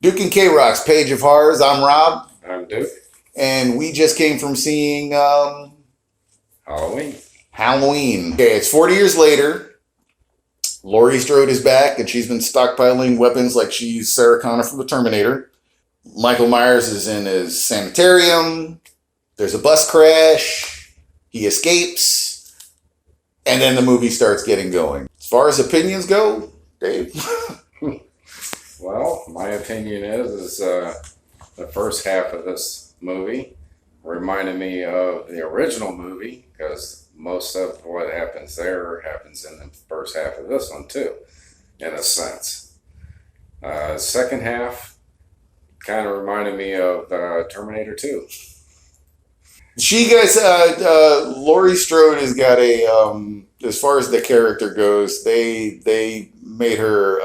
Duke and K-Rock's Page of Horrors. I'm Rob. I'm Duke. And we just came from seeing Halloween. Okay, it's 40 years later. Laurie Strode is back, and she's been stockpiling weapons like she's Sarah Connor from the Terminator. Michael Myers is in his sanitarium. There's a bus crash. He escapes. And then the movie starts getting going. As far as opinions go, Dave? Well, my opinion is the first half of this movie reminded me of the original movie, because most of what happens there happens in the first half of this one too, in a sense. Second half kind of reminded me of Terminator 2. Laurie Strode has got a, as far as the character goes, they made her,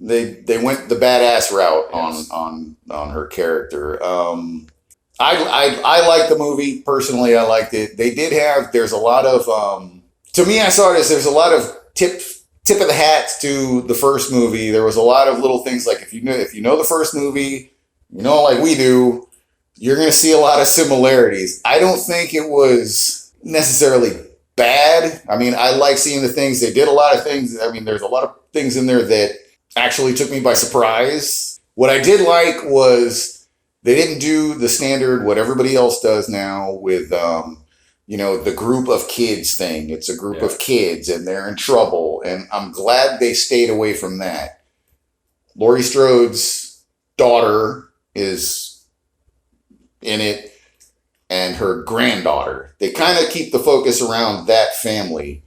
they went the badass route on her character. I like the movie personally. I liked it. There's a lot of, to me, I saw it as there's a lot of tip of the hats to the first movie. There was a lot of little things like if you know the first movie, like we do, you're going to see a lot of similarities. I don't think it was necessarily bad. I mean, I like seeing the things. They did a lot of things. I mean, there's a lot of things in there that actually took me by surprise. What I did like was they didn't do the standard, what everybody else does now with, the group of kids thing. It's a group of kids and they're in trouble. And I'm glad they stayed away from that. Laurie Strode's daughter is in it, and her granddaughter. They kind of keep the focus around that family.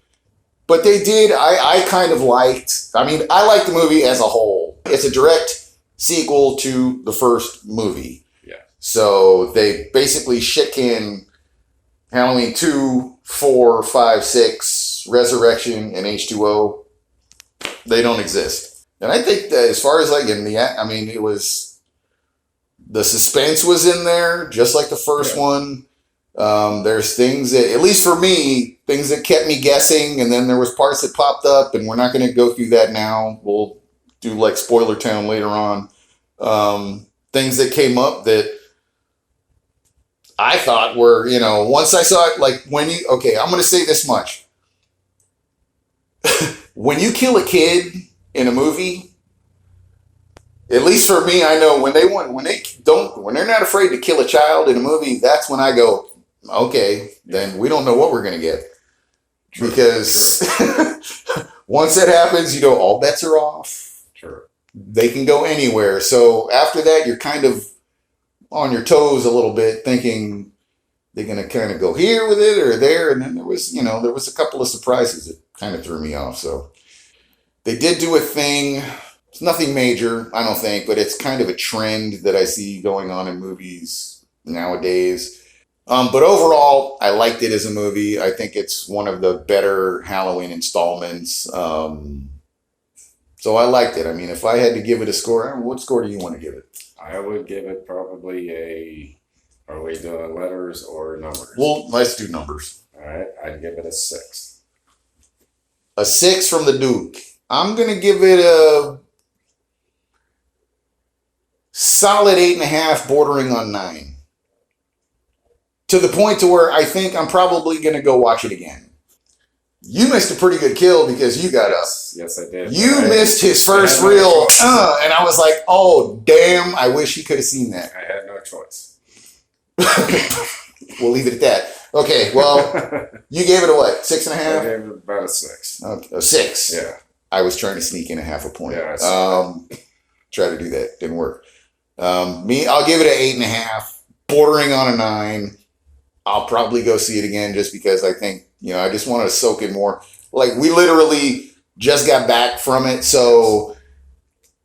But they did, I kind of liked, I liked the movie as a whole. It's a direct sequel to the first movie. Yeah. So they basically shit-can Halloween 2, 4, 5, 6, Resurrection, and H2O. They don't exist. And I think that as far as it was, the suspense was in there, just like the first one. There's things that, at least for me, things that kept me guessing, and then there was parts that popped up, and we're not going to go through that now. We'll do like Spoiler Town later on. Things that came up that I thought were, once I saw it, I'm going to say this much. When you kill a kid in a movie, at least for me, I know when they're not afraid to kill a child in a movie, that's when I go, okay, then we don't know what we're going to get. True. Because once that happens, all bets are off. Sure. They can go anywhere. So after that, you're kind of on your toes a little bit, thinking they're going to kind of go here with it or there. And then there was a couple of surprises that kind of threw me off. So they did do a thing. It's nothing major, I don't think, but it's kind of a trend that I see going on in movies nowadays. But overall, I liked it as a movie. I think it's one of the better Halloween installments. So I liked it. If I had to give it a score, what score do you want to give it? I would give it probably are we doing letters or numbers? Well, let's do numbers. All right, I'd give it a 6. A 6 from the Duke. I'm going to give it a solid 8.5, bordering on 9. To the point to where I think I'm probably going to go watch it again. You missed a pretty good kill because you got up. Yes, I did. You missed his first reel, and I was like, oh, damn, I wish he could have seen that. I had no choice. We'll leave it at that. Okay, well, you gave it a what, 6.5? I gave it about a 6. Okay, a 6? Yeah. I was trying to sneak in a half a point. Yeah, try to do that. Didn't work. I'll give it an 8.5, bordering on a 9. I'll probably go see it again just because I think, I just want to soak in more. Like, we literally just got back from it, so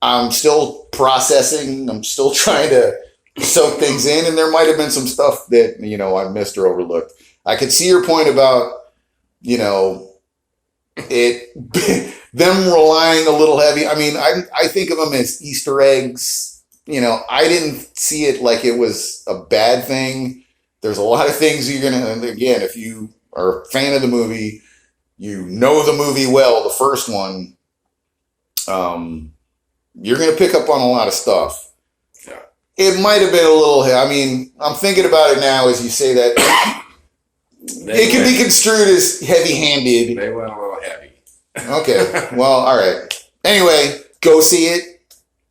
I'm still processing. I'm still trying to soak things in, and there might have been some stuff that, I missed or overlooked. I could see your point about, them relying a little heavy. I think of them as Easter eggs. I didn't see it like it was a bad thing. There's a lot of things you're going to, again, if you are a fan of the movie, you know the movie well, the first one, you're gonna pick up on a lot of stuff. Yeah. It might have been a little. I mean, I'm thinking about it now as you say that. It can be construed as heavy-handed. They went a little heavy. Okay. Well, all right. Anyway, go see it.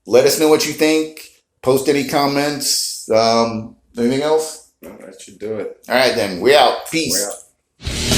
Let us know what you think. Post any comments. Anything else? No, that should do it. All right, then. We out. Peace. We out.